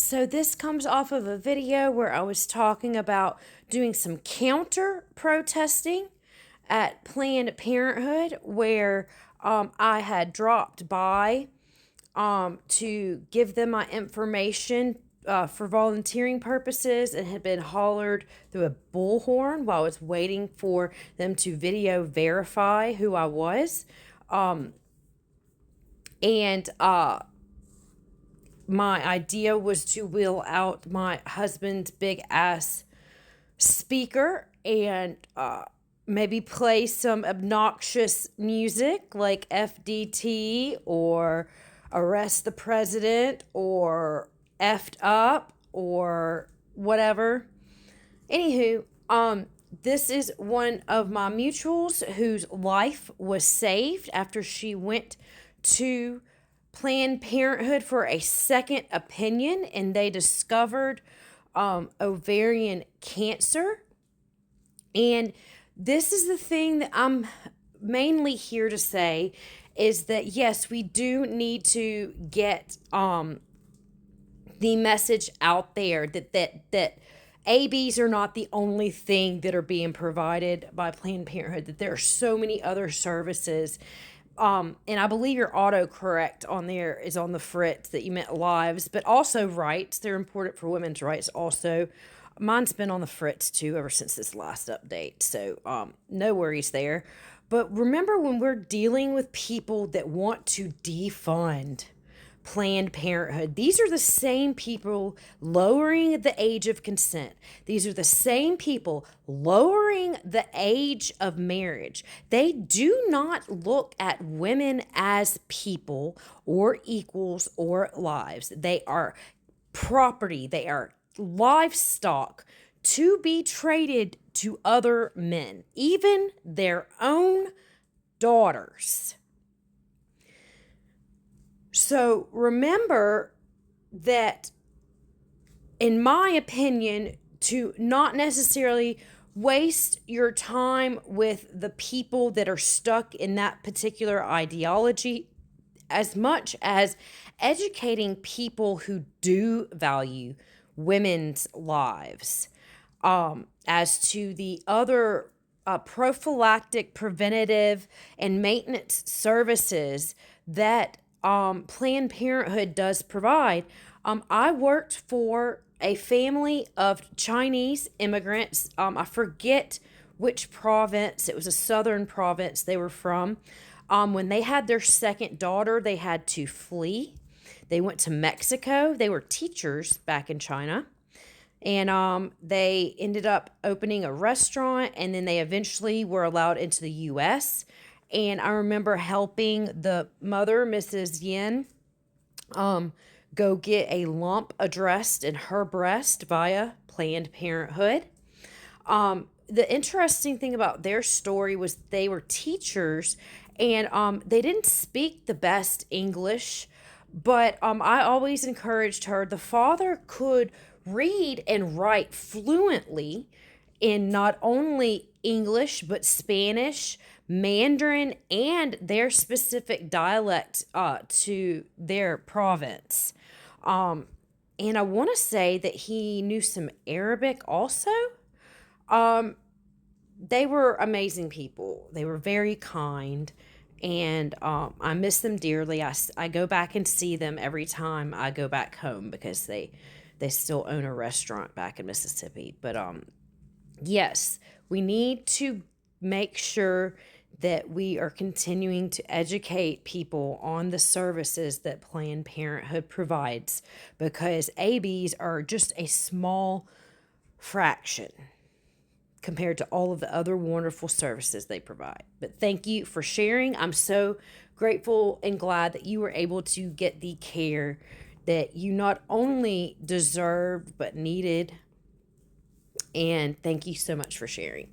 So this comes off of a video where I was talking about doing some counter protesting at Planned Parenthood, where I had dropped by to give them my information for volunteering purposes and had been hollered through a bullhorn while I was waiting for them to video verify who I was. And my idea was to wheel out my husband's big ass speaker and maybe play some obnoxious music like FDT or Arrest the President or Effed Up or whatever. Anywho, this is one of my mutuals whose life was saved after she went to Planned Parenthood for a second opinion, and they discovered ovarian cancer. And this is the thing that I'm mainly here to say is that yes, we do need to get the message out there that ABs are not the only thing that are being provided by Planned Parenthood, that there are so many other services. And I believe your autocorrect on there is on the fritz that you meant lives, but also rights. They're important for women's rights also. Mine's been on the fritz too ever since this last update. So no worries there. But remember, when we're dealing with people that want to defund Planned Parenthood, these are the same people lowering the age of consent. These are the same people lowering the age of marriage. They do not look at women as people or equals or lives. They are property. They are livestock to be traded to other men, even their own daughters. So remember that, in my opinion, to not necessarily waste your time with the people that are stuck in that particular ideology, as much as educating people who do value women's lives, as to the other prophylactic, preventative, and maintenance services that Planned Parenthood does provide. I worked for a family of Chinese immigrants. I forget which province. It was a southern province they were from. When they had their second daughter, they had to flee. They went to Mexico. They were teachers back in China. And they ended up opening a restaurant, and then they eventually were allowed into the U.S., and I remember helping the mother, Mrs. Yin, go get a lump addressed in her breast via Planned Parenthood. The interesting thing about their story was they were teachers, and they didn't speak the best English, but I always encouraged her. The father could read and write fluently in not only English, but Spanish, Mandarin, and their specific dialect to their province. And I want to say that he knew some Arabic also. They were amazing people. They were very kind, and I miss them dearly. I go back and see them every time I go back home because they still own a restaurant back in Mississippi. But yes, we need to make sure that we are continuing to educate people on the services that Planned Parenthood provides, because ABs are just a small fraction compared to all of the other wonderful services they provide. But thank you for sharing. I'm so grateful and glad that you were able to get the care that you not only deserved but needed. And thank you so much for sharing.